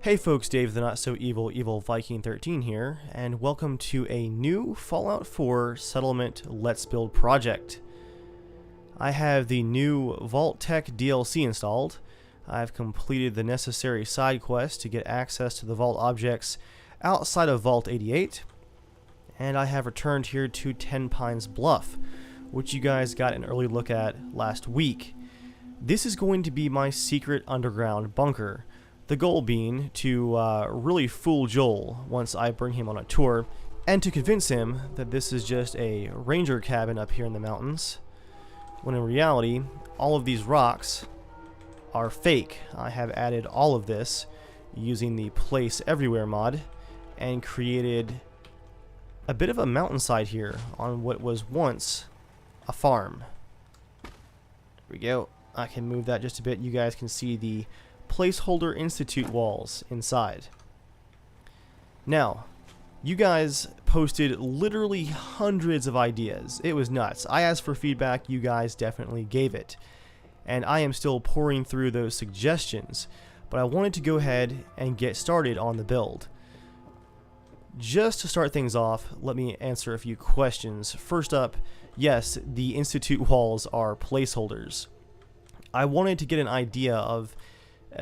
Hey folks, Dave the Not So Evil EvilViking13 here, and welcome to a new Fallout 4 Settlement Let's Build project. I have the new Vault-Tec DLC installed. I've completed the necessary side quests to get access to the vault objects outside of Vault 88, and I have returned here to Ten Pines Bluff, which you guys got an early look at last week. This is going to be my secret underground bunker. The goal being to really fool Joel once I bring him on a tour, and to convince him that this is just a ranger cabin up here in the mountains, when in reality, all of these rocks are fake. I have added all of this using the Place Everywhere mod, and created a bit of a mountainside here on what was once a farm. There we go. I can move that just a bit. You guys can see the placeholder institute walls inside. Now, you guys posted literally hundreds of ideas. It was nuts. I asked for feedback, you guys definitely gave it. And I am still pouring through those suggestions, but I wanted to go ahead and get started on the build. Just to start things off, let me answer a few questions. First up, yes, the institute walls are placeholders. I wanted to get an idea of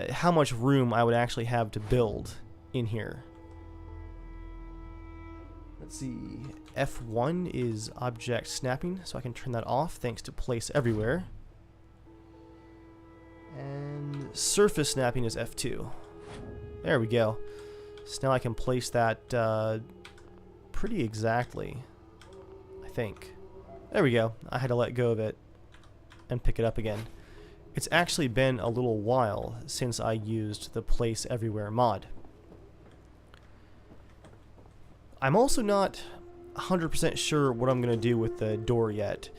how much room I would actually have to build in here. Let's see, F1 is object snapping, so I can turn that off thanks to Place Everywhere. And surface snapping is F2. There we go. So now I can place that pretty exactly, I think. There we go. I had to let go of it and pick it up again. It's actually been a little while since I used the Place Everywhere mod. I'm also not 100% sure what I'm going to do with the door yet.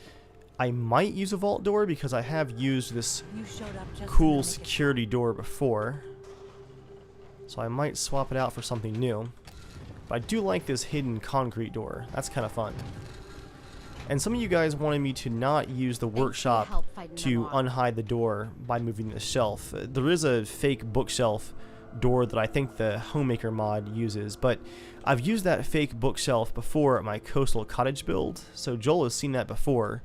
I might use a vault door because I have used this cool security door before. So I might swap it out for something new. But I do like this hidden concrete door. That's kind of fun. And some of you guys wanted me to not use the workshop to unhide the door by moving the shelf. There is a fake bookshelf door that I think the Homemaker mod uses, but I've used that fake bookshelf before at my coastal cottage build, so Joel has seen that before,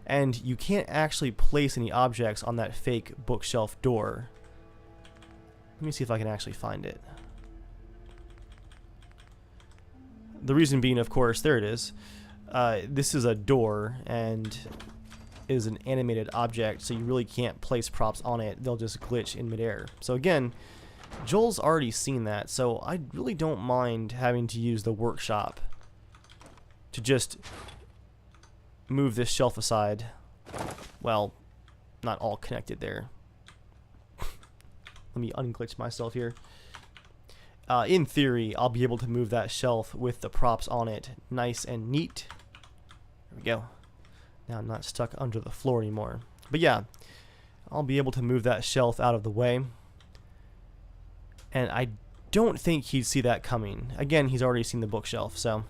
and you can't actually place any objects on that fake bookshelf door. Let me see if I can actually find it. The reason being, of course, there it is. This is a door and is an animated object, so you really can't place props on it. They'll just glitch in midair. So again, Joel's already seen that, so I really don't mind having to use the workshop to just move this shelf aside. Well, not all connected there. Let me unglitch myself here. In theory, I'll be able to move that shelf with the props on it nice and neat. There we go. Now I'm not stuck under the floor anymore. But yeah, I'll be able to move that shelf out of the way. And I don't think he'd see that coming. Again, he's already seen the bookshelf, so.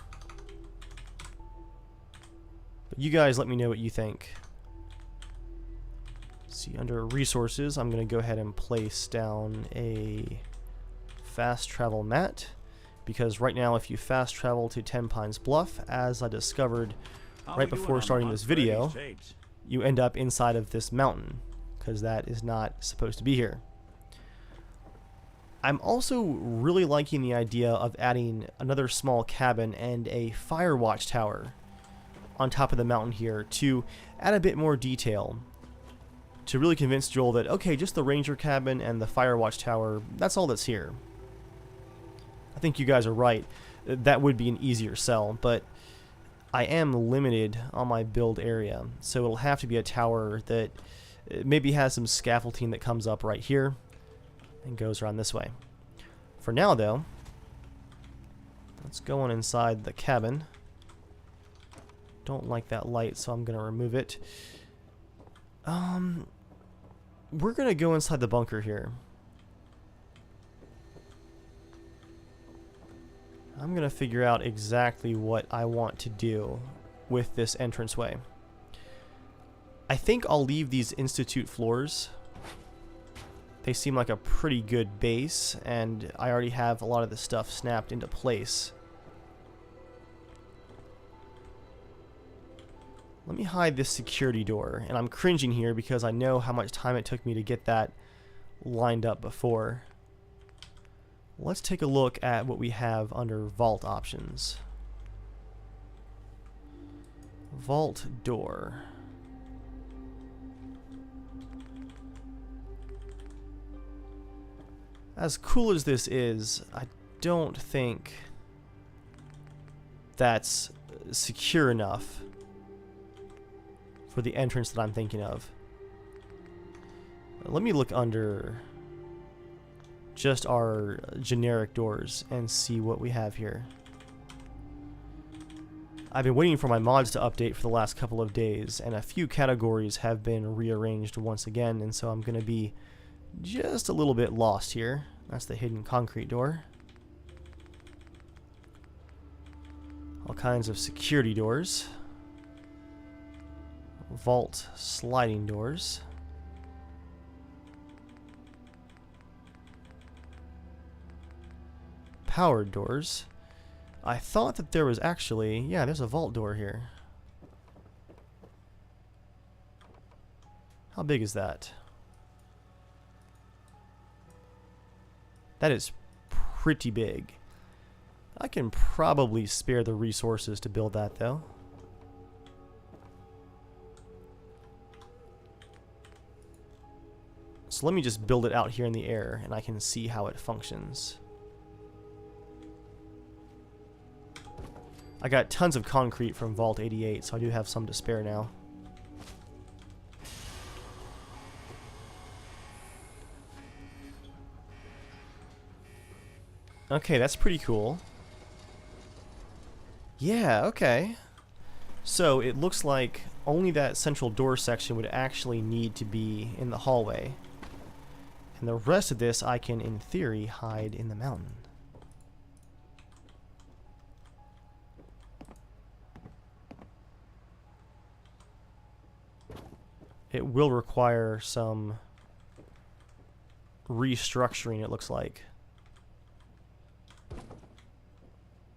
But you guys let me know what you think. See, under resources, I'm going to go ahead and place down a fast travel mat, because right now if you fast travel to Ten Pines Bluff, as I discovered right before starting this video, you end up inside of this mountain, because that is not supposed to be here. I'm also really liking the idea of adding another small cabin and a fire watchtower on top of the mountain here to add a bit more detail, to really convince Joel that, okay, just the ranger cabin and the fire watchtower, that's all that's here. I think you guys are right. That would be an easier sell, but I am limited on my build area, so it'll have to be a tower that maybe has some scaffolding that comes up right here and goes around this way. For now, though, let's go on inside the cabin. Don't like that light, so I'm going to remove it. We're going to go inside the bunker here. I'm going to figure out exactly what I want to do with this entranceway. I think I'll leave these institute floors they seem like a pretty good base, and I already have a lot of the stuff snapped into place. Let me hide this security door, and I'm cringing here because I know how much time it took me to get that lined up before. Let's take a look at what we have under vault options. Vault door. As cool as this is, I don't think that's secure enough for the entrance that I'm thinking of. Let me look under just our generic doors and see what we have here. I've been waiting for my mods to update for the last couple of days, and a few categories have been rearranged once again, and so I'm going to be just a little bit lost here. That's the hidden concrete door. All kinds of security doors. Vault sliding doors. Powered doors. I thought that there was actually, yeah, there's a vault door here. How big is that? That is pretty big. I can probably spare the resources to build that though. So let me just build it out here in the air and I can see how it functions. I got tons of concrete from Vault 88, so I do have some to spare now. Okay, that's pretty cool. Yeah, okay. So it looks like only that central door section would actually need to be in the hallway. And the rest of this I can, in theory, hide in the mountain. It will require some restructuring, it looks like.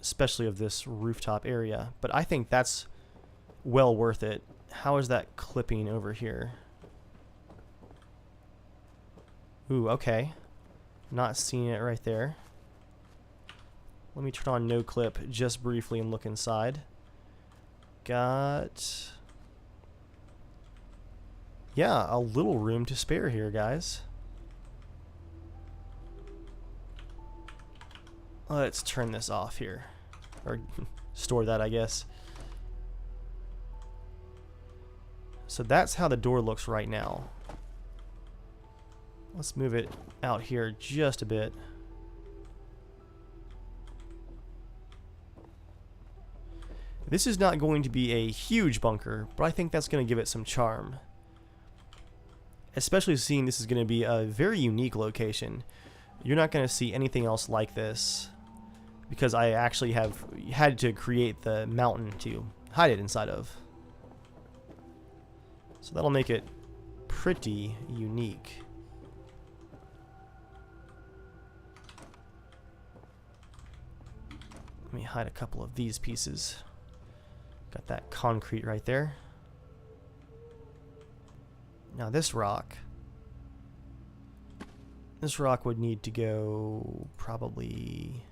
Especially of this rooftop area. But I think that's well worth it. How is that clipping over here? Ooh, okay. Not seeing it right there. Let me turn on no clip just briefly and look inside. Got... yeah, a little room to spare here, guys. Let's turn this off here. Or store that, I guess. So that's how the door looks right now. Let's move it out here just a bit. This is not going to be a huge bunker, but I think that's going to give it some charm. Especially seeing this is going to be a very unique location. You're not going to see anything else like this because I actually have had to create the mountain to hide it inside of. So that'll make it pretty unique. Let me hide a couple of these pieces. Got that concrete right there. Now this rock would need to go probably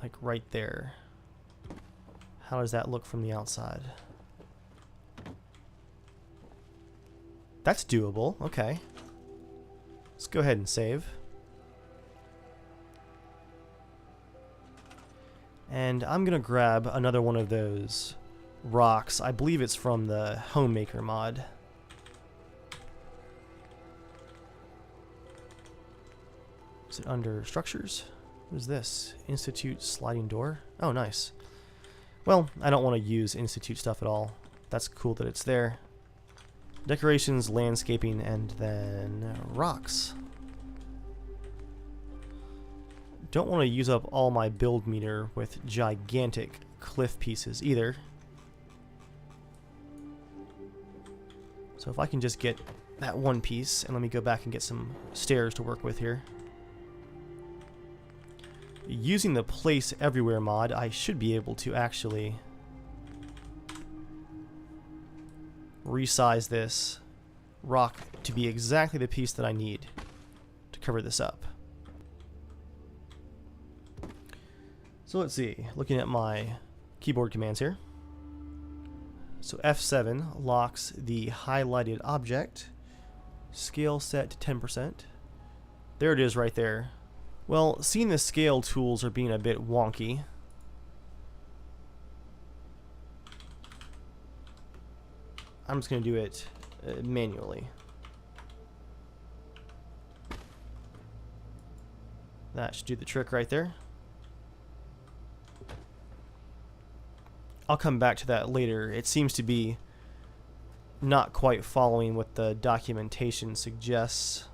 like right there. How does that look from the outside? That's doable, okay. Let's go ahead and save. And I'm gonna grab another one of those rocks. I believe it's from the Homemaker mod. Is it under structures? What is this? Institute sliding door? Oh, nice. Well, I don't want to use Institute stuff at all. That's cool that it's there. Decorations, landscaping, and then rocks. Don't want to use up all my build meter with gigantic cliff pieces either. So if I can just get that one piece, and let me go back and get some stairs to work with here. Using the place everywhere mod, I should be able to actually resize this rock to be exactly the piece that I need to cover this up. So let's see, looking at my keyboard commands here. So F7 locks the highlighted object. Scale set to 10%. There it is right there. Well, seeing the scale tools are being a bit wonky. I'm just going to do it manually. That should do the trick right there. I'll come back to that later. It seems to be not quite following what the documentation suggests.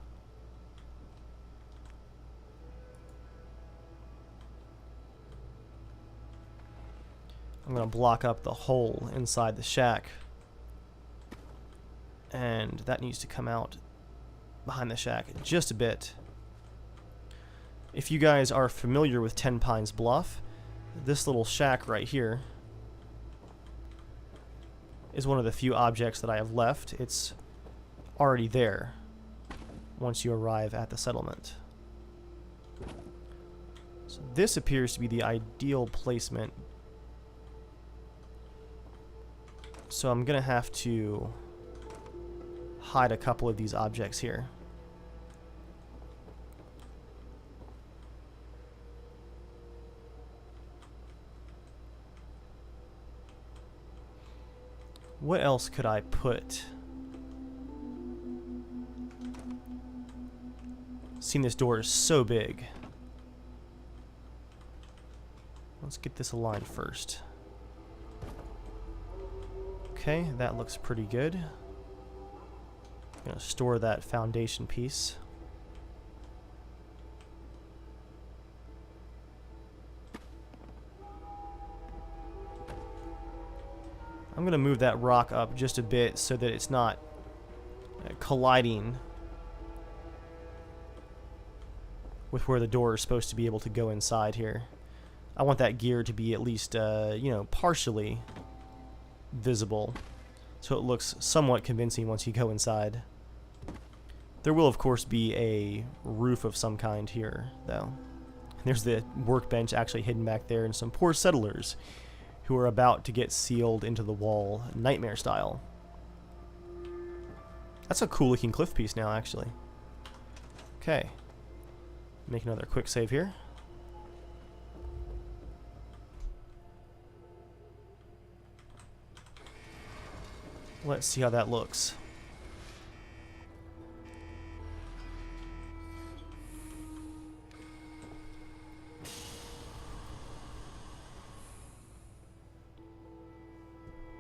I'm going to block up the hole inside the shack. And that needs to come out behind the shack just a bit. If you guys are familiar with Ten Pines Bluff, this little shack right here is one of the few objects that I have left. It's already there once you arrive at the settlement. So this appears to be the ideal placement. So I'm gonna have to hide a couple of these objects here. What else could I put? Seeing this door is so big. Let's get this aligned first. Okay, that looks pretty good. I'm gonna store that foundation piece. I'm going to move that rock up just a bit so that it's not colliding with where the door is supposed to be able to go inside here. I want that gear to be at least, you know, partially visible so it looks somewhat convincing once you go inside. There will, of course, be a roof of some kind here, though. There's the workbench actually hidden back there and some poor settlers who are about to get sealed into the wall, nightmare style. That's a cool looking cliff piece now, actually. Okay. Make another quick save here. Let's see how that looks.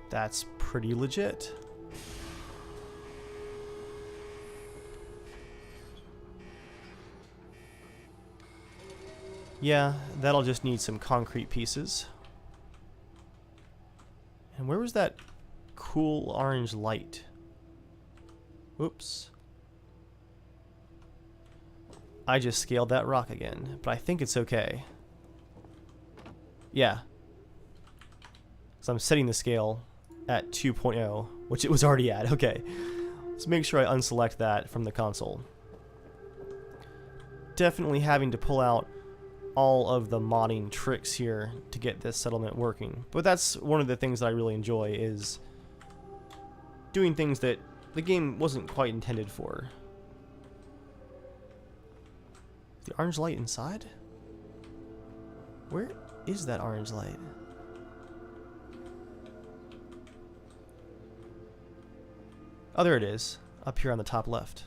That's pretty legit. Yeah, that'll just need some concrete pieces. And where was that cool orange light? Whoops. I just scaled that rock again, but I think it's okay. Yeah. So I'm setting the scale at 2.0, which it was already at. Okay. Let's make sure I unselect that from the console. Definitely having to pull out all of the modding tricks here to get this settlement working. But that's one of the things that I really enjoy, is doing things that the game wasn't quite intended for. The orange light inside? Where is that orange light? Oh, there it is, up here on the top left.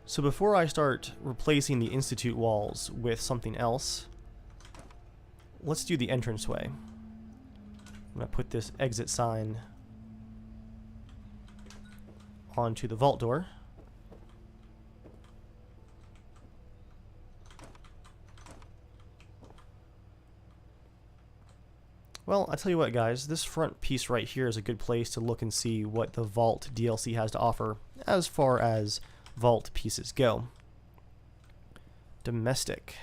So before I start replacing the Institute walls with something else, let's do the entranceway. I'm going to put this exit sign onto the vault door. Well, I'll tell you what, guys, this front piece right here is a good place to look and see what the Vault DLC has to offer as far as Vault pieces go. Domestic.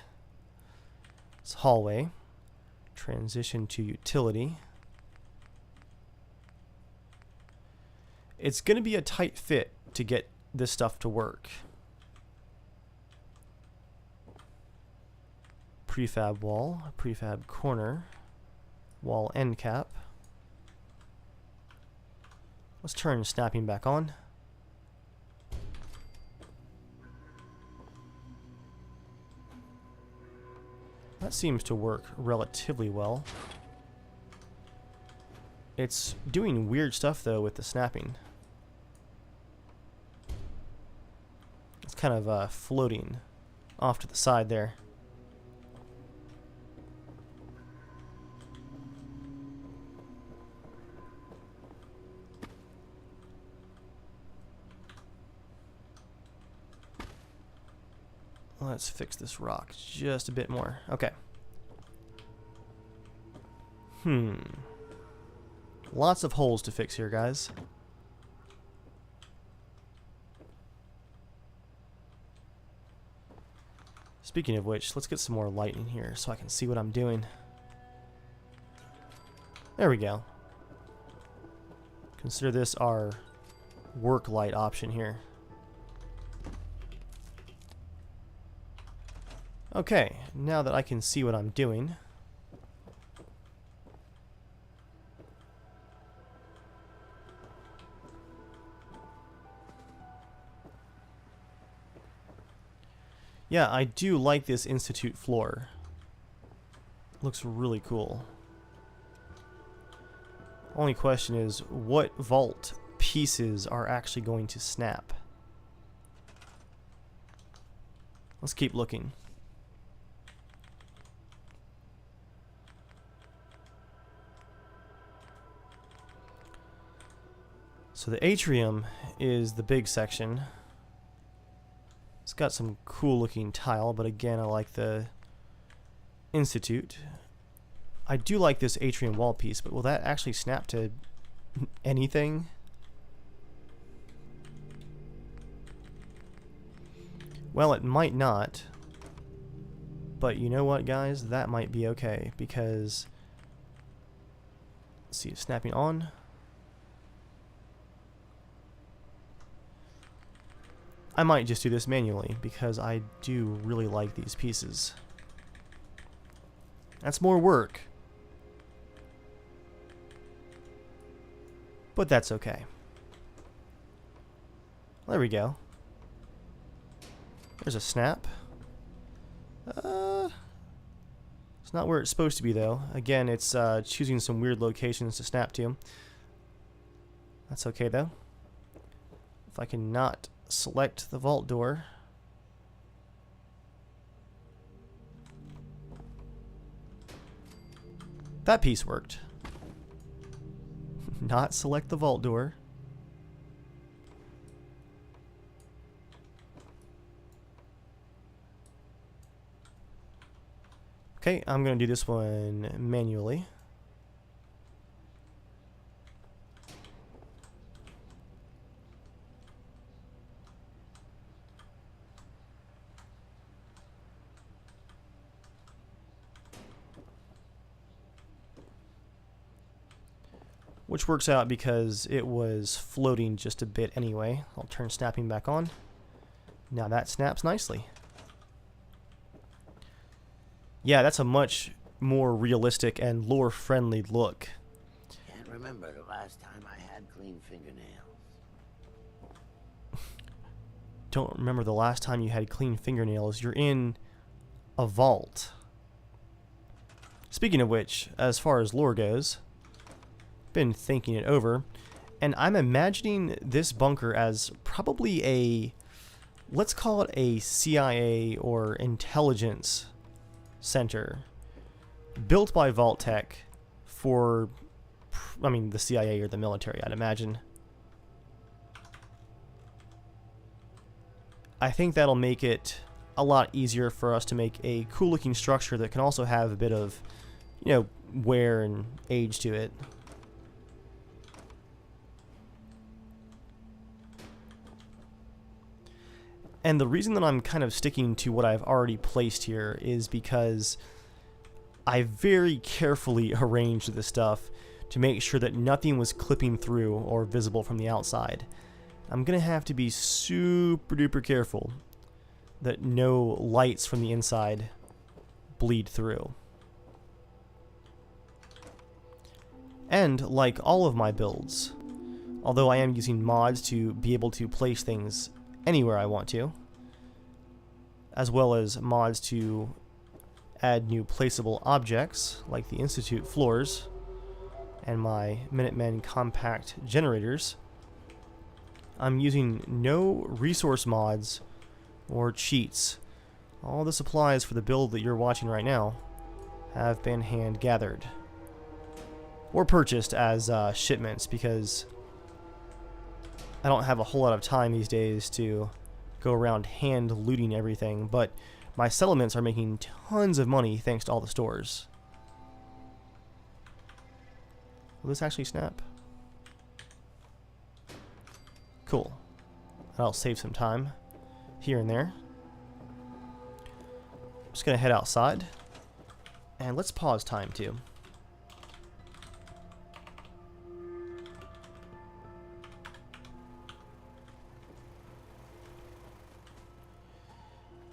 It's hallway. Transition to utility. It's going to be a tight fit to get this stuff to work. Prefab wall, prefab corner, wall end cap. Let's turn snapping back on. That seems to work relatively well. It's doing weird stuff though with the snapping. It's kind of floating off to the side there. Let's fix this rock just a bit more. Okay. Lots of holes to fix here, guys. Speaking of which, let's get some more light in here so I can see what I'm doing. There we go. Consider this our work light option here. Okay, now that I can see what I'm doing, yeah, I do like this Institute floor. Looks really cool. Only question is, what vault pieces are actually going to snap? Let's keep looking. So the atrium is the big section. It's got some cool looking tile, but again, I like the Institute. I do like this atrium wall piece, but will that actually snap to anything? Well, it might not. But you know what, guys? That might be okay, because let's see, snapping on. I might just do this manually because I do really like these pieces. That's more work, but that's okay. There we go. There's a snap. It's not where it's supposed to be though. Again, it's choosing some weird locations to snap to. That's okay though. If I can not select the vault door. That piece worked. Not select the vault door. Okay, I'm going to do this one manually. Which works out because it was floating just a bit anyway. I'll turn snapping back on. Now that snaps nicely. Yeah, that's a much more realistic and lore-friendly look. Can't remember the last time I had clean fingernails. Don't remember the last time you had clean fingernails. You're in a vault. Speaking of which, as far as lore goes, been thinking it over, and I'm imagining this bunker as probably a, let's call it a CIA or intelligence center built by Vault-Tec for, I mean, the CIA or the military, I'd imagine. I think that'll make it a lot easier for us to make a cool looking structure that can also have a bit of you know, wear and age to it. And the reason that I'm kind of sticking to what I've already placed here is because I very carefully arranged this stuff to make sure that nothing was clipping through or visible from the outside. I'm going to have to be super duper careful that no lights from the inside bleed through. And like all of my builds, although I am using mods to be able to place things anywhere I want to, as well as mods to add new placeable objects like the Institute floors and my Minutemen compact generators, I'm using no resource mods or cheats. All the supplies for the build that you're watching right now have been hand gathered or purchased as shipments, because I don't have a whole lot of time these days to go around hand looting everything, but my settlements are making tons of money thanks to all the stores. Will this actually snap? Cool. That'll save some time here and there. I'm just gonna head outside, and let's pause time too.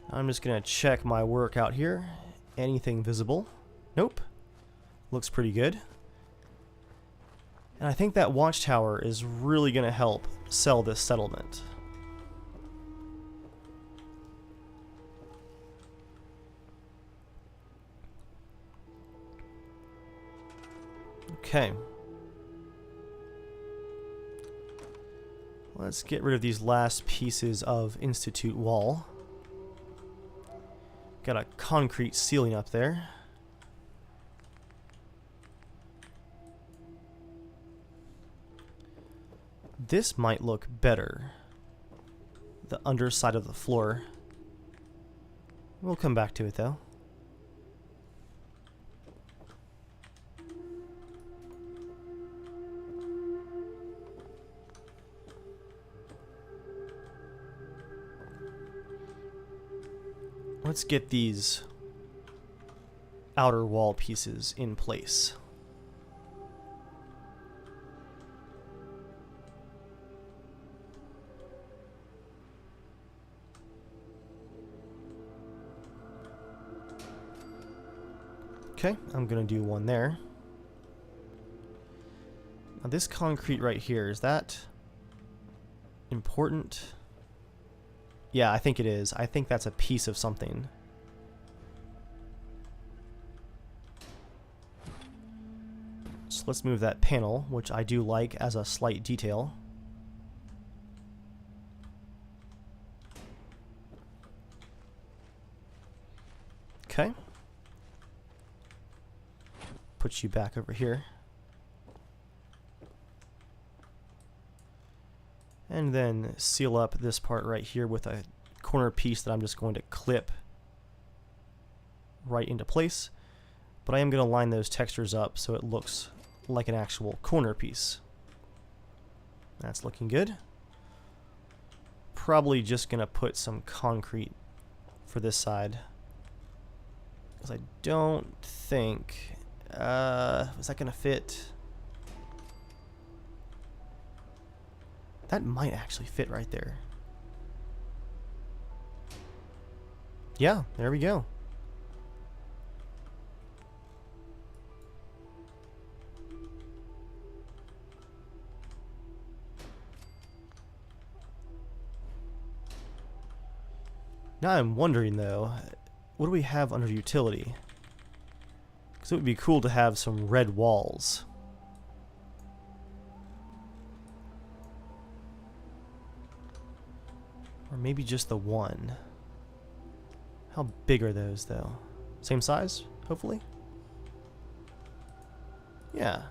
I'm just gonna check my work out here. Anything visible? Nope. Looks pretty good. And I think that watchtower is really gonna help sell this settlement. Okay. Let's get rid of these last pieces of Institute wall. Got a concrete ceiling up there. This might look better. The underside of the floor. We'll come back to it though. Let's get these outer wall pieces in place. Okay, I'm gonna do one there. Now this concrete right here, is that important? Yeah, I think it is. I think that's a piece of something. So let's move that panel, which I do like as a slight detail. Okay. Put you back over here. And then seal up this part right here with a corner piece that I'm just going to clip right into place. But I am going to line those textures up so it looks like an actual corner piece. That's looking good. Probably just going to put some concrete for this side, because I don't think... is that going to fit? That might actually fit right there. Yeah, there we go. Now I'm wondering though, what do we have under utility? Because it would be cool to have some red walls. Or maybe just the one. How big are those though? Same size, hopefully? Yeah.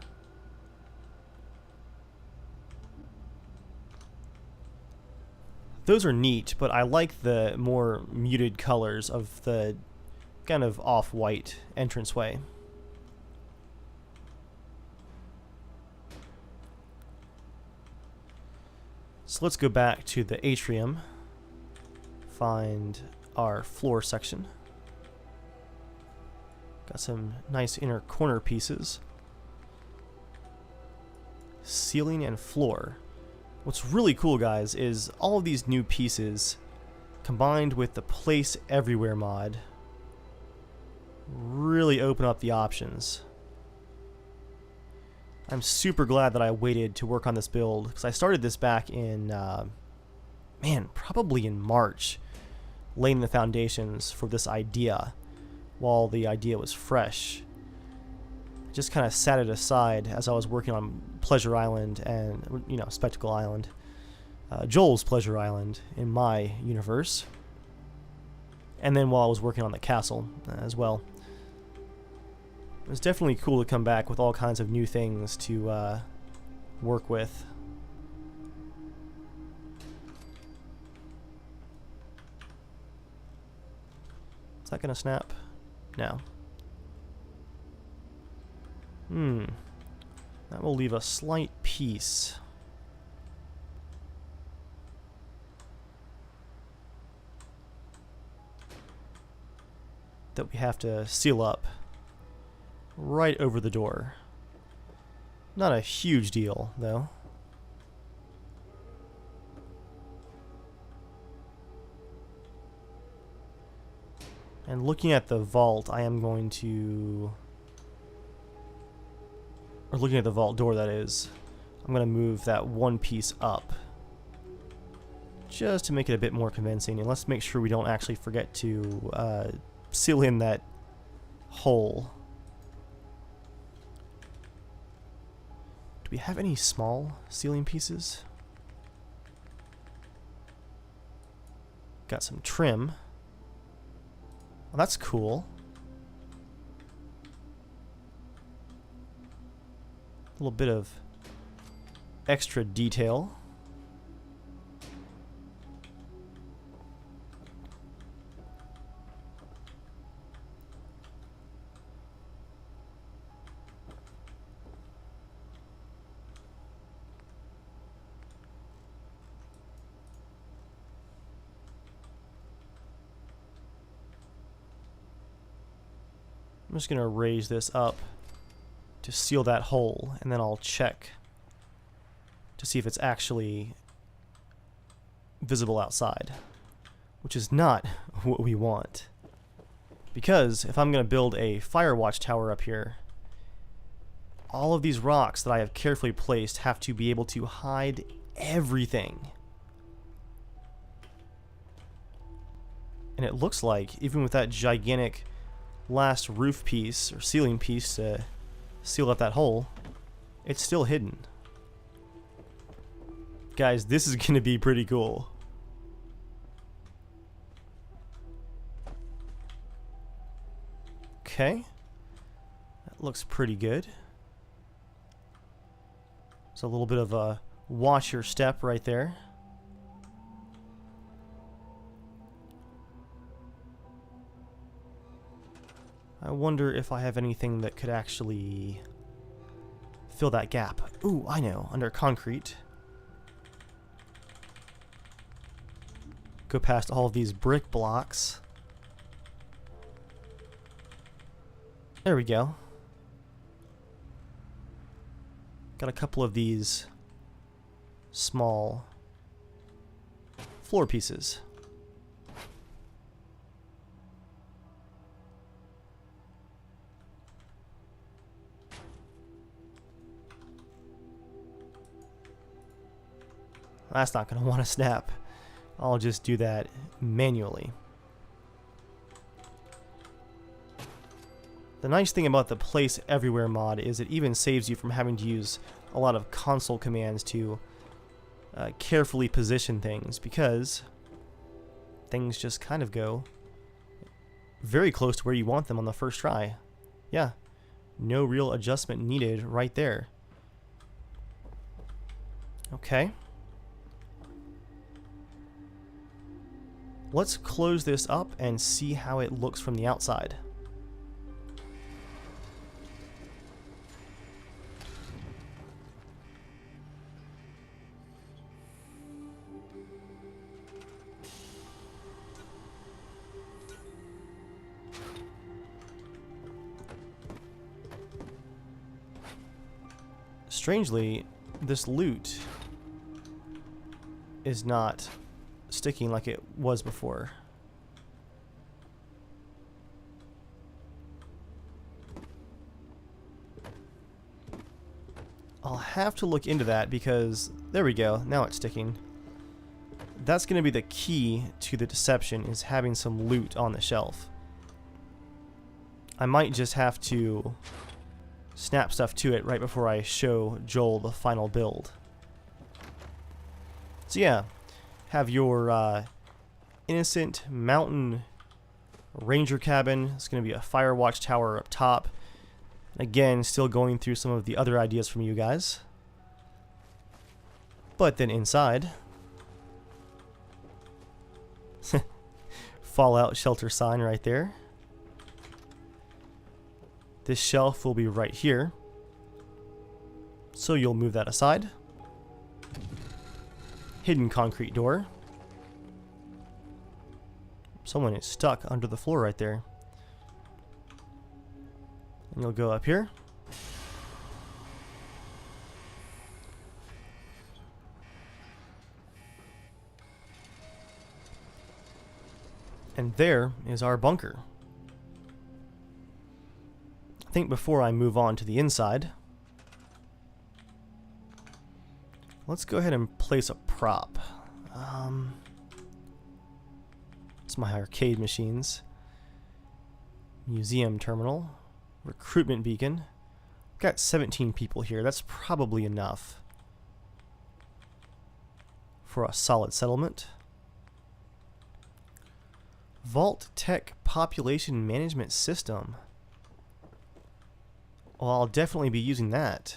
Those are neat, but I like the more muted colors of the kind of off-white entranceway. So let's go back to the atrium, find our floor section. Got some nice inner corner pieces. Ceiling and floor. What's really cool, guys, is all of these new pieces combined with the place everywhere mod really open up the options. I'm super glad that I waited to work on this build, because I started this back in, man, probably in March, laying the foundations for this idea while the idea was fresh. Just kind of sat it aside as I was working on Pleasure Island and, you know, Spectacle Island. Joel's Pleasure Island in my universe. And then while I was working on the castle as well. It was definitely cool to come back with all kinds of new things to work with. Is that going to snap? No. That will leave a slight piece. That we have to seal up right over the door. Not a huge deal, though. And looking at the vault, I am going to... Or looking at the vault door, that is. I'm going to move that one piece up. Just to make it a bit more convincing. And let's make sure we don't actually forget to seal in that hole. Do we have any small ceiling pieces? Got some trim. Well, that's cool. A little bit of extra detail. I'm just going to raise this up to seal that hole, and then I'll check to see if it's actually visible outside, which is not what we want. Because if I'm going to build a fire watchtower up here, all of these rocks that I have carefully placed have to be able to hide everything. And it looks like, even with that gigantic last roof piece or ceiling piece to seal up that hole, it's still hidden. Guys, this is gonna be pretty cool. Okay, that looks pretty good. It's a little bit of a watch your step right there. I wonder if I have anything that could actually fill that gap. Ooh, I know, under concrete. Go past all of these brick blocks. There we go. Got a couple of these small floor pieces. That's not going to want to snap. I'll just do that manually. The nice thing about the Place Everywhere mod is it even saves you from having to use a lot of console commands to carefully position things, because things just kind of go very close to where you want them on the first try. Yeah, no real adjustment needed right there. Okay. Let's close this up and see how it looks from the outside. strangely, this loot is not sticking like it was before. I'll have to look into that because, there we go, now it's sticking. That's going to be the key to the deception, is having some loot on the shelf. I might just have to snap stuff to it right before I show Joel the final build. So yeah, have your innocent mountain ranger cabin. It's going to be a fire watchtower up top. Again, still going through some of the other ideas from you guys. But then inside, Fallout shelter sign right there. This shelf will be right here, so you'll move that aside. Hidden concrete door. Someone is stuck under the floor right there. And you'll go up here. And there is our bunker. I think before I move on to the inside, let's go ahead and place a prop. It's my arcade machines. Museum terminal. Recruitment beacon. Got 17 people here. That's probably enough for a solid settlement. Vault-Tec population management system. Well, I'll definitely be using that.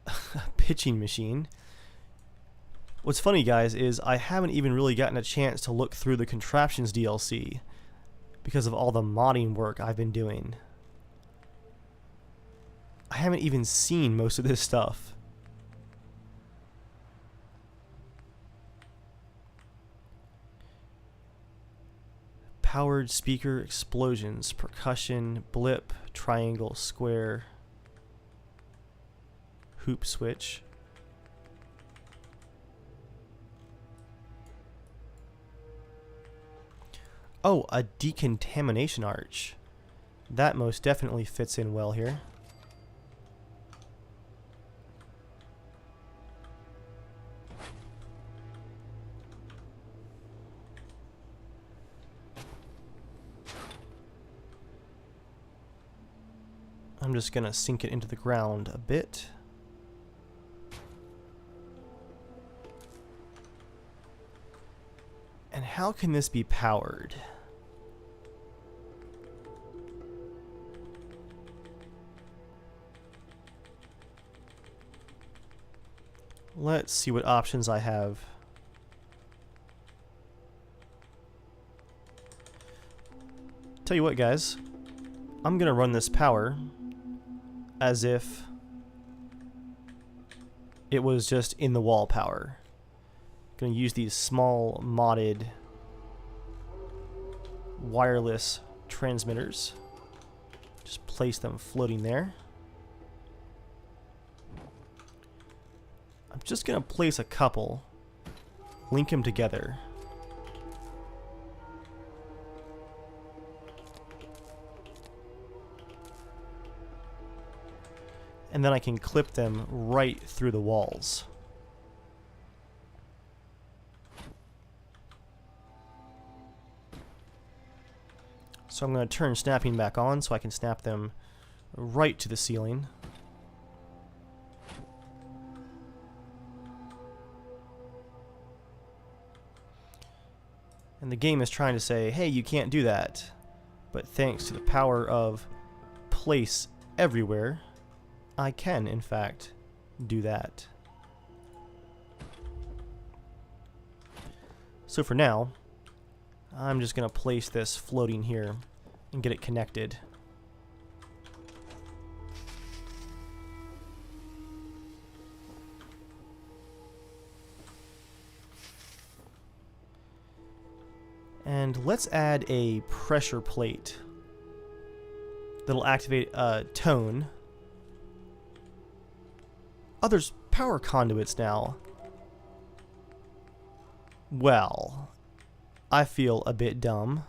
A pitching machine. What's funny, guys, is I haven't even really gotten a chance to look through the Contraptions DLC because of all the modding work I've been doing. I haven't even seen most of this stuff. Powered speaker explosions, percussion, blip, triangle, square, hoop switch. Oh, a decontamination arch. That most definitely fits in well here. I'm just going to sink it into the ground a bit. And how can this be powered? Let's see what options I have. Tell you what, guys. I'm going to run this power as if it was just in the wall power. Going to use these small modded wireless transmitters. Just place them floating there. I'm just going to place a couple, link them together. And then I can clip them right through the walls. So I'm going to turn snapping back on so I can snap them right to the ceiling. And the game is trying to say, hey, you can't do that. But thanks to the power of place everywhere, I can, in fact, do that. So for now, I'm just going to place this floating here and get it connected. And let's add a pressure plate that'll activate a tone. Oh, there's power conduits now. Well, I feel a bit dumb.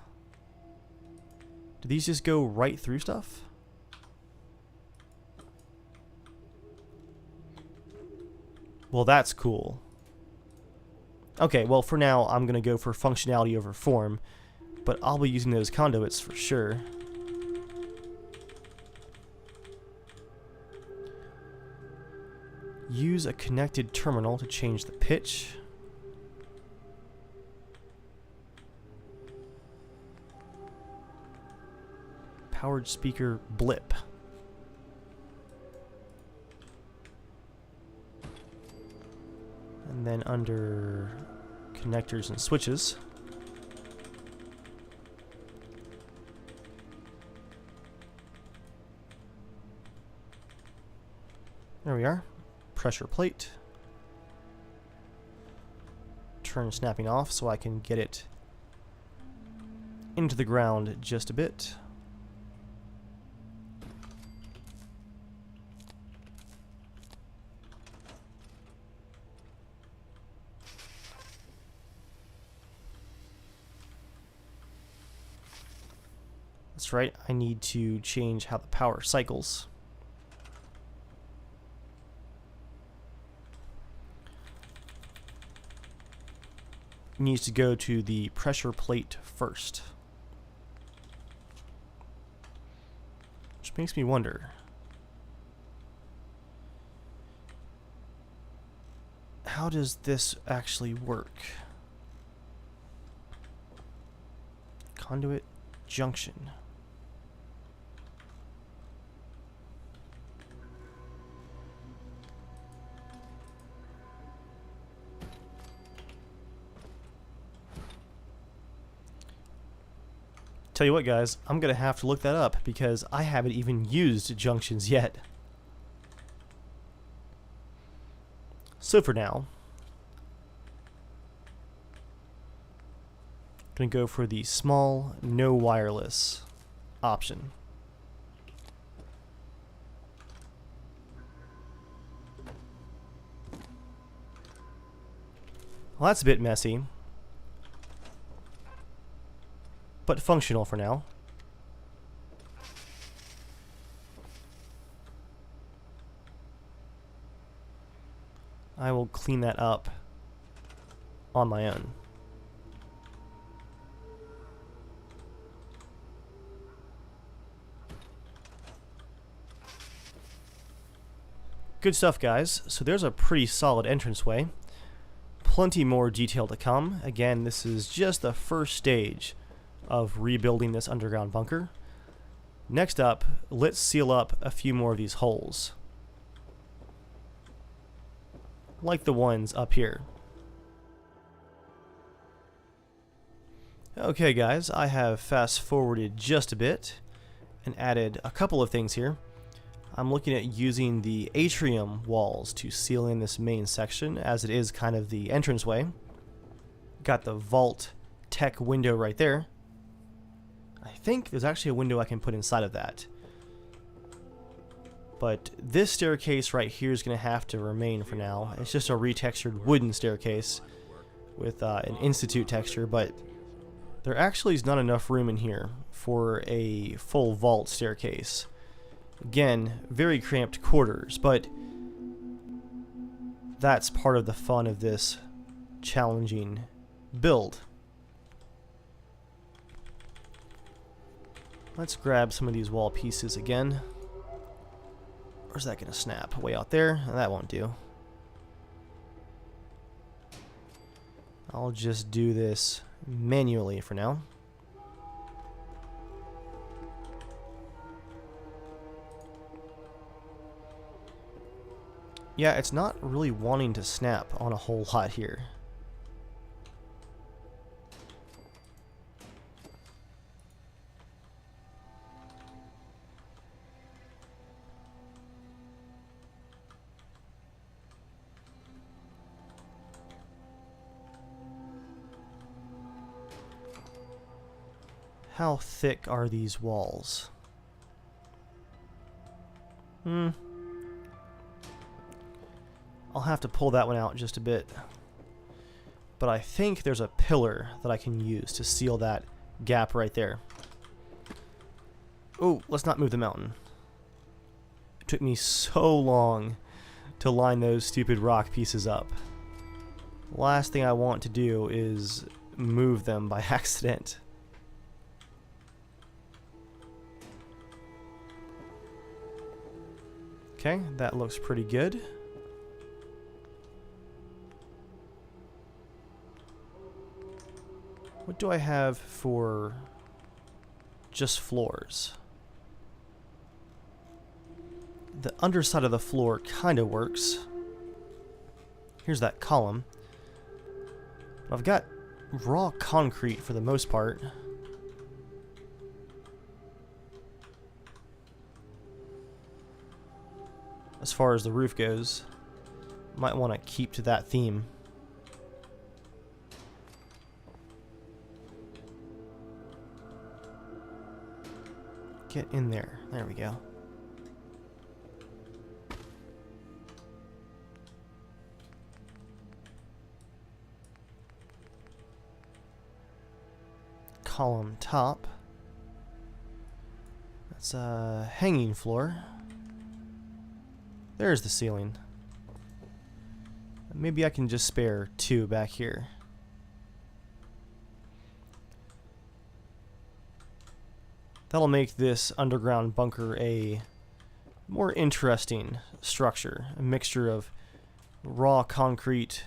Do these just go right through stuff? Well, that's cool. Okay, well, for now, I'm going to go for functionality over form, but I'll be using those conduits for sure. Use a connected terminal to change the pitch. Powered speaker blip. And then under connectors and switches, there we are. Pressure plate. Turn snapping off so I can get it into the ground just a bit. That's right, I need to change how the power cycles. Needs to go to the pressure plate first. Which makes me wonder, how does this actually work? Conduit junction. Tell you what, guys, I'm gonna have to look that up because I haven't even used junctions yet. So for now, I'm gonna go for the small, no wireless option. Well, that's a bit messy, but functional for now. I will clean that up on my own. Good stuff, guys. So there's a pretty solid entranceway. Plenty more detail to come. Again, this is just the first stage of rebuilding this underground bunker. Next up, let's seal up a few more of these holes, like the ones up here. Okay guys, I have fast forwarded just a bit and added a couple of things here. I'm looking at using the atrium walls to seal in this main section, as it is kind of the entranceway. Got the Vault-Tec window right there. I think there's actually a window I can put inside of that. But this staircase right here is going to have to remain for now. It's just a retextured wooden staircase with an institute texture, but there actually is not enough room in here for a full vault staircase. Again, very cramped quarters, but that's part of the fun of this challenging build. Let's grab some of these wall pieces again. Where's that going to snap? Way out there? That won't do. I'll just do this manually for now. Yeah, it's not really wanting to snap on a whole lot here. How thick are these walls? I'll have to pull that one out just a bit. But I think there's a pillar that I can use to seal that gap right there. Oh, let's not move the mountain. It took me so long to line those stupid rock pieces up. Last thing I want to do is move them by accident. Okay, that looks pretty good. What do I have for just floors? The underside of the floor kind of works. Here's that column. I've got raw concrete for the most part. As far as the roof goes, might want to keep to that theme. Get in there. There we go. Column top. That's a hanging floor. There's the ceiling. Maybe I can just spare 2 back here. That'll make this underground bunker a more interesting structure. A mixture of raw concrete,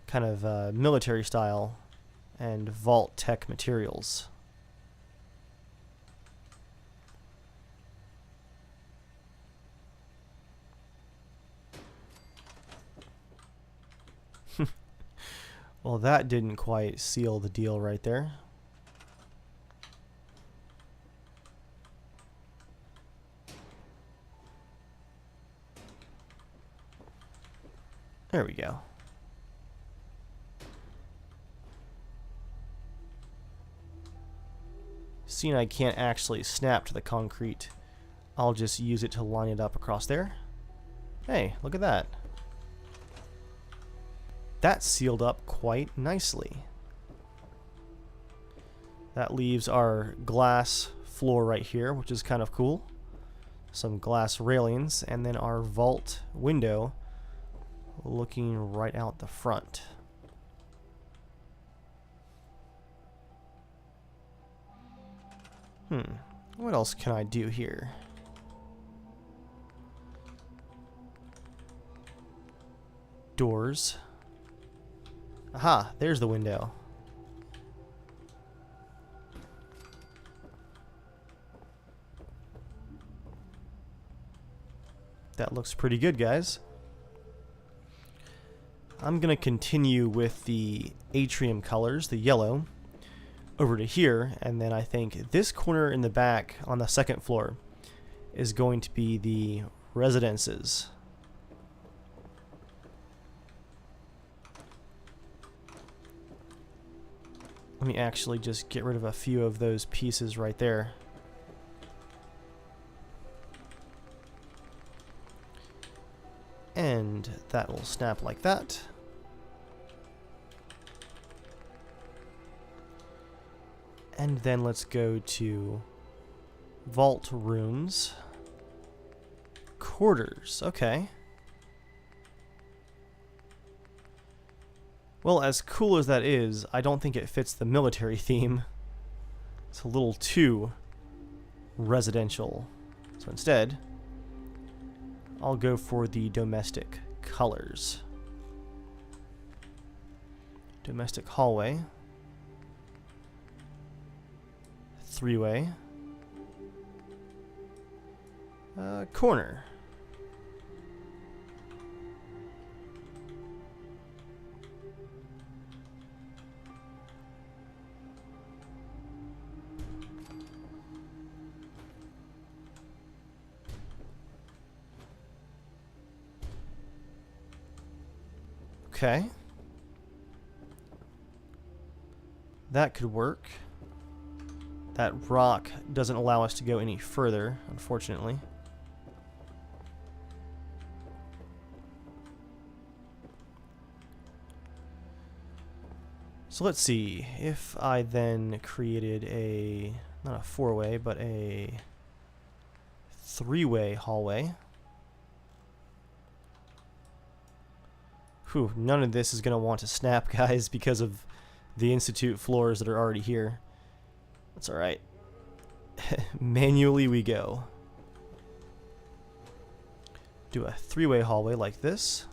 kind of military style, and Vault-Tec materials. Well, that didn't quite seal the deal right there. There we go. Seeing I can't actually snap to the concrete, I'll just use it to line it up across there. Hey, look at that. That sealed up quite nicely. That leaves our glass floor right here, which is kind of cool. Some glass railings, and then our vault window looking right out the front. What else can I do here? Doors. Aha, there's the window. That looks pretty good, guys. I'm going to continue with the atrium colors, the yellow, over to here, and then I think this corner in the back on the second floor is going to be the residences. Let me actually just get rid of a few of those pieces right there. And that will snap like that. And then let's go to vault rooms. Quarters, okay. Well, as cool as that is, I don't think it fits the military theme. It's a little too residential. So instead, I'll go for the domestic colors. Domestic hallway. 3-way. Corner. Okay. That could work. That rock doesn't allow us to go any further, unfortunately. So let's see, if I then created a, not a four-way, but a three-way hallway. Whew, none of this is going to want to snap, guys, because of the Institute floors that are already here. That's alright. Manually we go. Do a three-way hallway like this.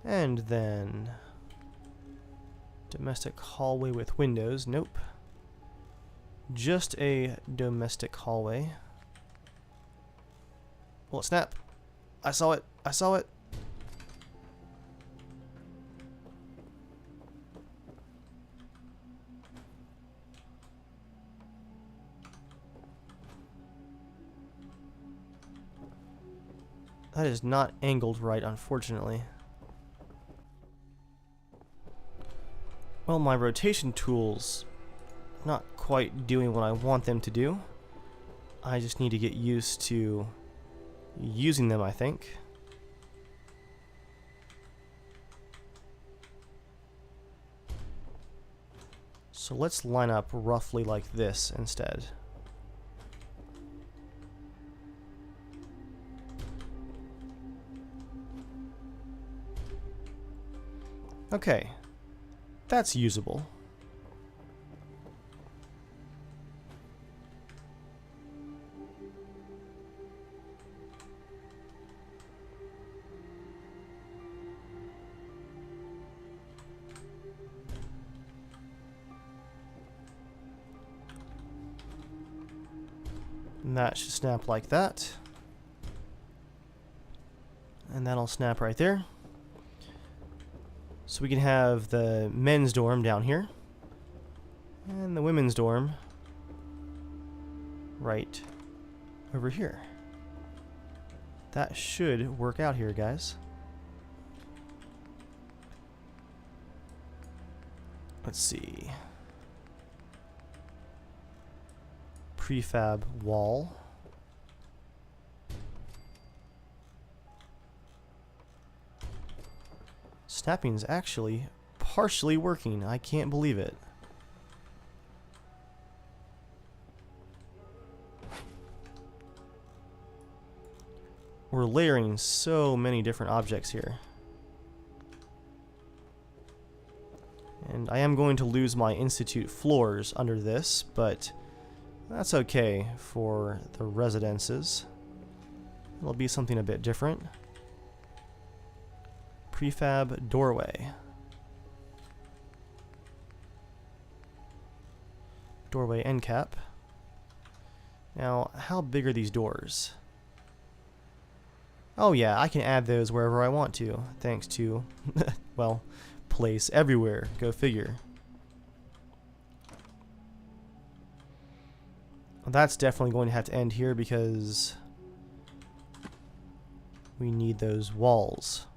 And then domestic hallway with windows. Nope. Just a domestic hallway. Will it snap? I saw it. I saw it. That is not angled right, unfortunately. Well, my rotation tool's not quite doing what I want them to do. I just need to get used to using them, I think. So let's line up roughly like this instead. Okay, that's usable. And that should snap like that. And that'll snap right there. So we can have the men's dorm down here. And the women's dorm right over here. That should work out here, guys. Let's see. Prefab wall. Snapping's actually partially working. I can't believe it. We're layering so many different objects here. And I am going to lose my Institute floors under this, but that's okay for the residences. It'll be something a bit different. Prefab doorway. Doorway end cap. Now, how big are these doors? Oh yeah, I can add those wherever I want to, thanks to, well, place everywhere. Go figure. That's definitely going to have to end here because we need those walls.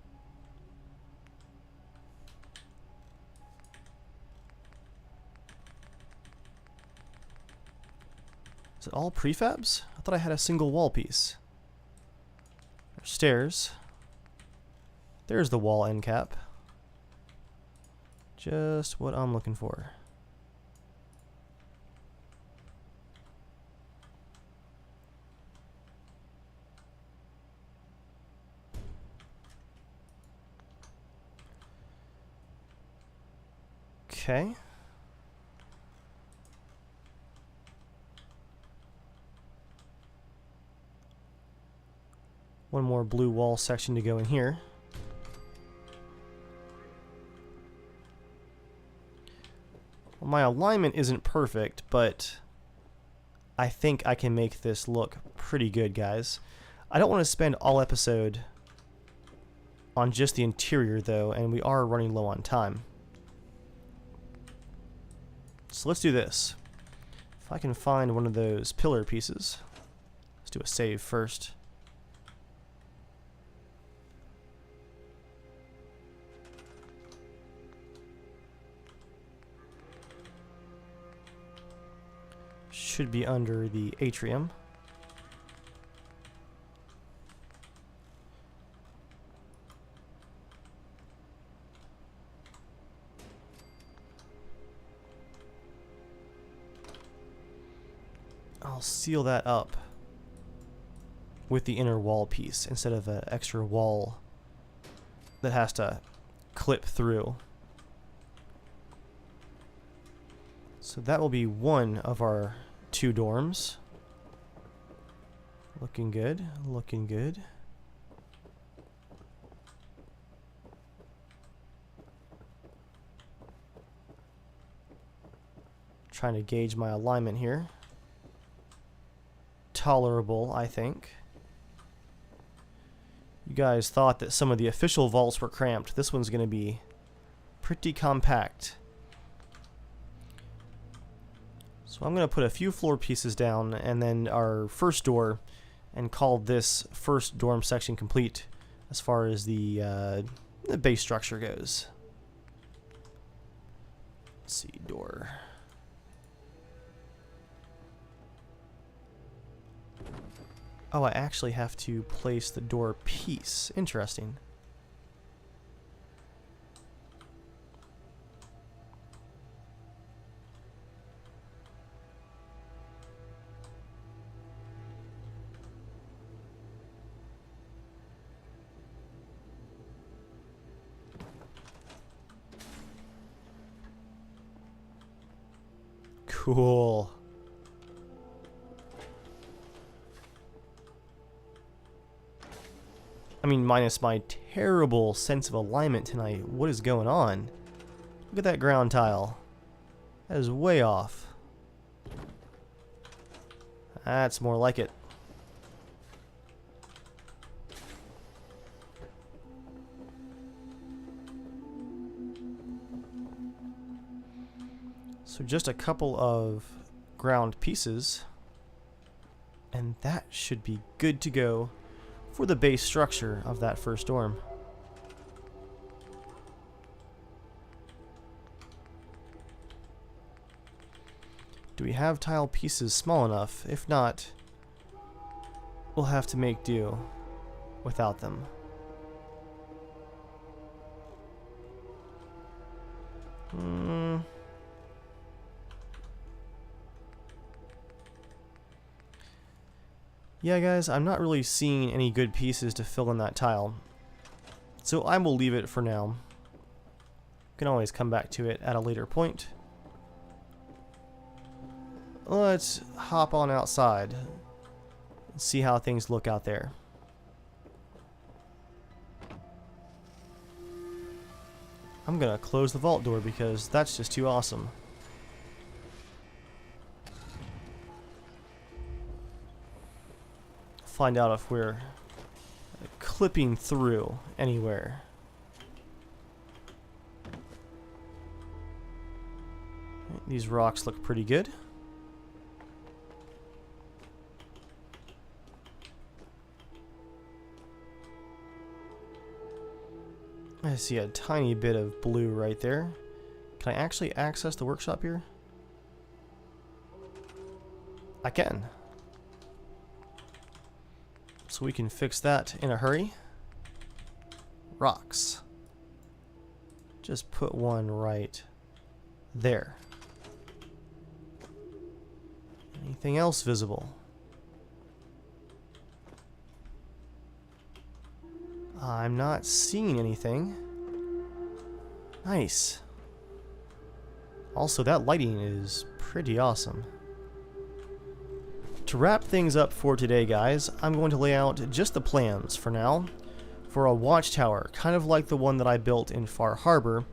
Is it all prefabs? I thought I had a single wall piece. There's stairs. There's the wall end cap. Just what I'm looking for. Okay. One more blue wall section to go in here. Well, my alignment isn't perfect, but I think I can make this look pretty good, guys. I don't want to spend all episode on just the interior, though, and we are running low on time. So let's do this. If I can find one of those pillar pieces, let's do a save first. should be under the atrium. I'll seal that up with the inner wall piece instead of an extra wall that has to clip through. So that will be one of our 2 dorms. Looking good, looking good. Trying to gauge my alignment here. Tolerable, I think. You guys thought that some of the official vaults were cramped. This one's going to be pretty compact. So I'm going to put a few floor pieces down and then our first door and call this first dorm section complete as far as the base structure goes. Let's see, door. Oh, I actually have to place the door piece. Interesting. Cool. I mean, minus my terrible sense of alignment tonight. What is going on? Look at that ground tile. That is way off. That's more like it. So just a couple of ground pieces, and that should be good to go for the base structure of that first dorm. Do we have tile pieces small enough? If not, we'll have to make do without them. Yeah, guys, I'm not really seeing any good pieces to fill in that tile, so I will leave it for now. Can always come back to it at a later point. Let's hop on outside and see how things look out there. I'm gonna close the vault door because that's just too awesome. Find out if we're clipping through anywhere. These rocks look pretty good. I see a tiny bit of blue right there. Can I actually access the workshop here? I can. So we can fix that in a hurry. Rocks. Just put one right there. Anything else visible? I'm not seeing anything. Nice. Also, that lighting is pretty awesome. To wrap things up for today, guys, I'm going to lay out just the plans for now for a watchtower, kind of like the one that I built in Far Harbor,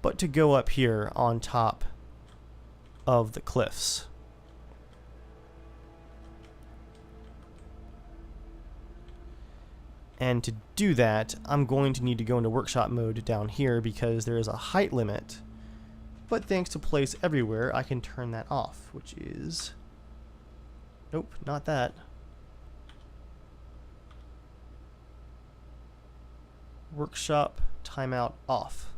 but to go up here on top of the cliffs. And to do that, I'm going to need to go into workshop mode down here because there is a height limit. But thanks to Place Everywhere, I can turn that off, which is... Nope, not that. Workshop timeout off.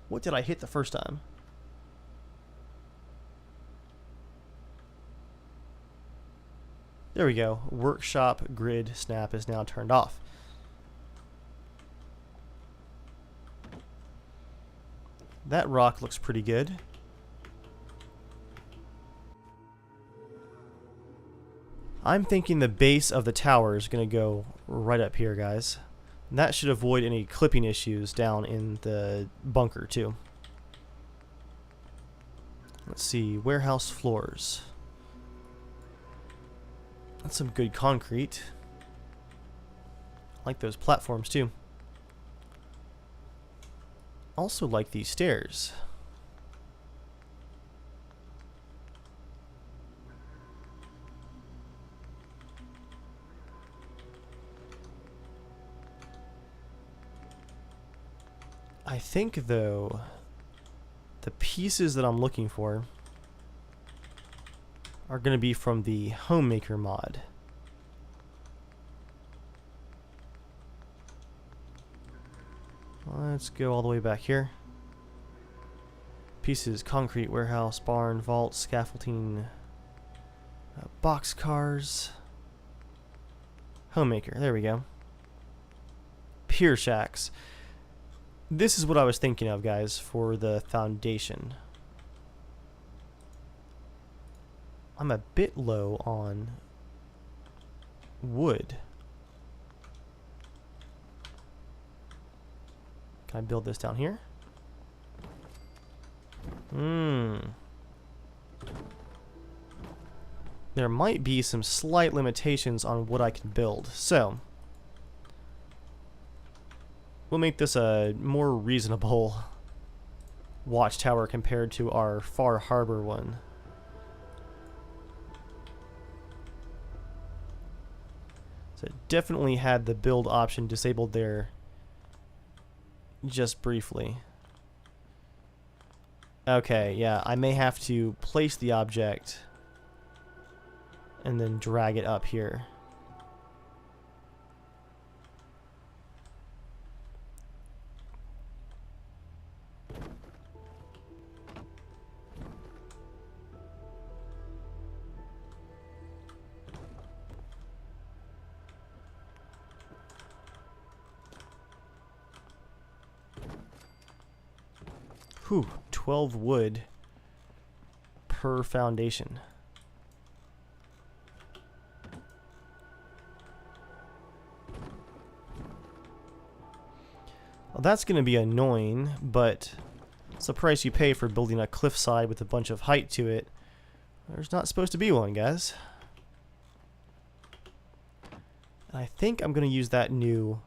What did I hit the first time? There we go. Workshop grid snap is now turned off. That rock looks pretty good. I'm thinking the base of the tower is going to go right up here, guys. And that should avoid any clipping issues down in the bunker, too. Let's see, warehouse floors. That's some good concrete. I like those platforms, too. Also like these stairs. I think, though, the pieces that I'm looking for are going to be from the Homemaker mod. Let's go all the way back here. Pieces: concrete, warehouse, barn, vault, scaffolding, box cars, Homemaker. There we go. Pier shacks. This is what I was thinking of, guys, for the foundation. I'm a bit low on wood. Can I build this down here? There might be some slight limitations on what I can build, so we'll make this a more reasonable watchtower compared to our Far Harbor one. So it definitely had the build option disabled there just briefly. Okay, yeah, I may have to place the object and then drag it up here. Whew, 12 wood per foundation. Well, that's going to be annoying, but it's the price you pay for building a cliffside with a bunch of height to it. There's not supposed to be one, guys. And I think I'm going to use that new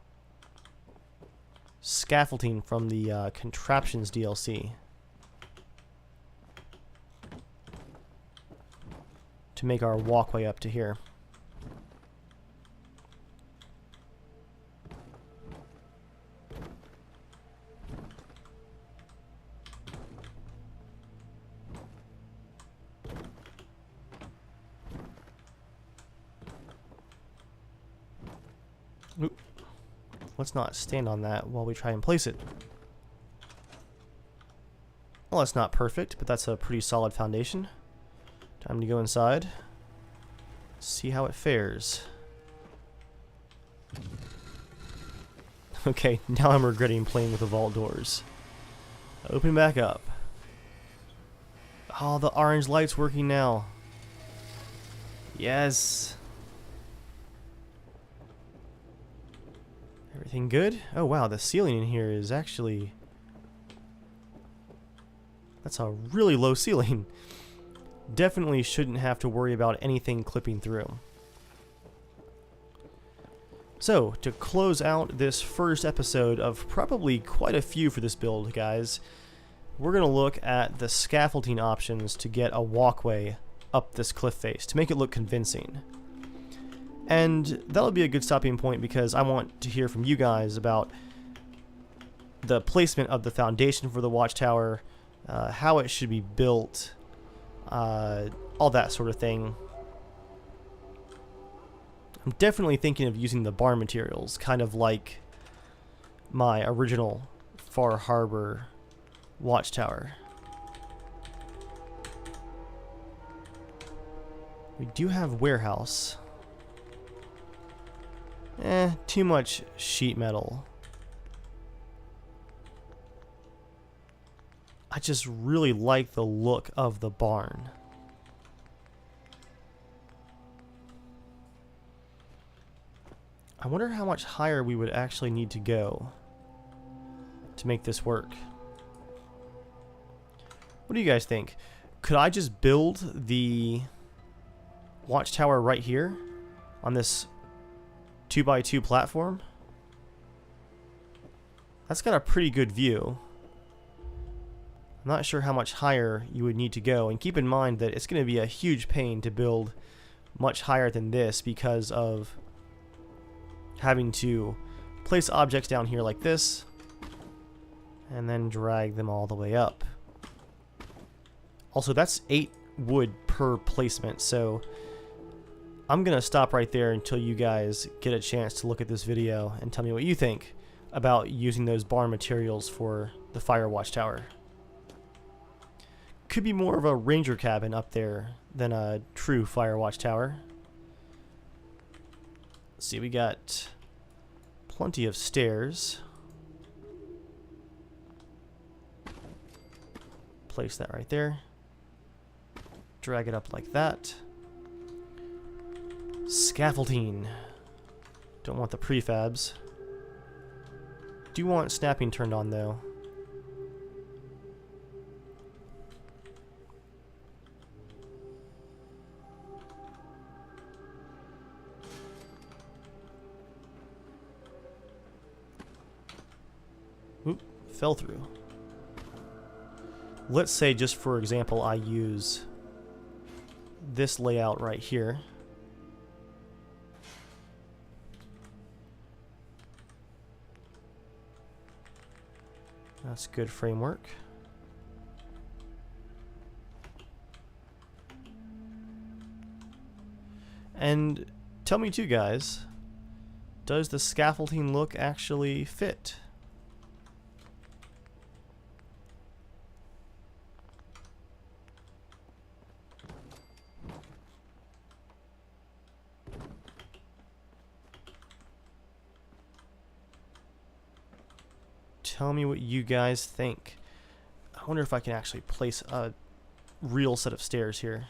scaffolding from the Contraptions DLC to make our walkway up to here. Oop. Let's not stand on that while we try and place it. Well, that's not perfect, but that's a pretty solid foundation. Time to go inside. See how it fares. Okay, now I'm regretting playing with the vault doors. Open back up. Oh, the orange light's working now. Yes. Everything good? Oh wow, the ceiling in here is actually... That's a really low ceiling. Definitely shouldn't have to worry about anything clipping through. So, to close out this first episode of probably quite a few for this build, guys, we're going to look at the scaffolding options to get a walkway up this cliff face to make it look convincing. And that'll be a good stopping point because I want to hear from you guys about the placement of the foundation for the watchtower, how it should be built, all that sort of thing. I'm definitely thinking of using the barn materials, kind of like my original Far Harbor watchtower. We do have warehouse. Too much sheet metal. I just really like the look of the barn. I wonder how much higher we would actually need to go to make this work. What do you guys think? Could I just build the watchtower right here on this 2x2 platform? That's got a pretty good view. I'm not sure how much higher you would need to go, and keep in mind that it's going to be a huge pain to build much higher than this because of having to place objects down here like this and then drag them all the way up. Also, that's 8 wood per placement, so I'm gonna stop right there until you guys get a chance to look at this video and tell me what you think about using those barn materials for the fire watchtower. Could be more of a ranger cabin up there than a true fire watchtower. Let's see, we got plenty of stairs. Place that right there. Drag it up like that. Scaffolding. Don't want the prefabs. Do want snapping turned on though. Oop, fell through. Let's say, just for example, I use this layout right here. That's good framework. And tell me too, guys, does the scaffolding look actually fit? Tell me what you guys think. I wonder if I can actually place a real set of stairs here.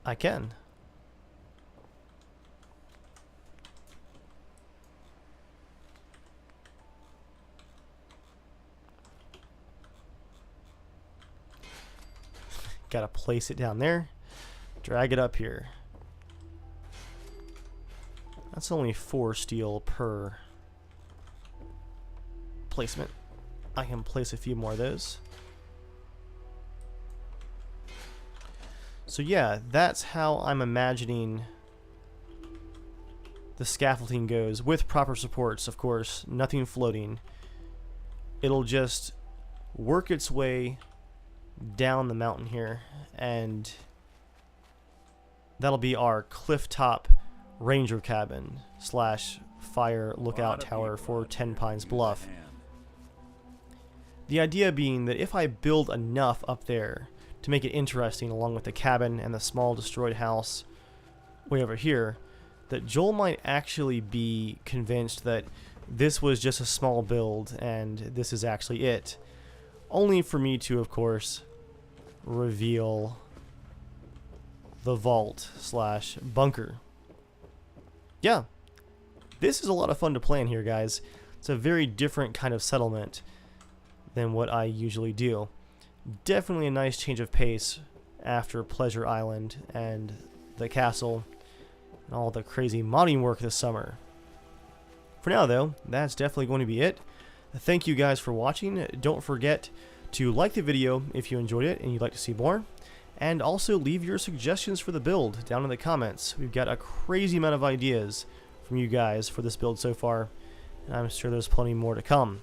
I can. Gotta place it down there. Drag it up here. That's only 4 steel per placement. I can place a few more of those. So yeah, that's how I'm imagining the scaffolding goes, with proper supports, of course, nothing floating. It'll just work its way down the mountain here, and that'll be our cliff top ranger cabin slash fire lookout tower for Ten Pines Bluff. The idea being that if I build enough up there to make it interesting, along with the cabin and the small destroyed house way over here, that Joel might actually be convinced that this was just a small build and this is actually it. Only for me to, of course, reveal the vault slash bunker. Yeah, this is a lot of fun to plan here, guys. It's a very different kind of settlement than what I usually do. Definitely a nice change of pace after Pleasure Island and the castle and all the crazy modding work this summer. For now, though, that's definitely going to be it. Thank you guys for watching. Don't forget to like the video if you enjoyed it and you'd like to see more. And also leave your suggestions for the build down in the comments. We've got a crazy amount of ideas from you guys for this build so far, and I'm sure there's plenty more to come.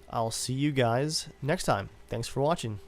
I'll see you guys next time. Thanks for watching.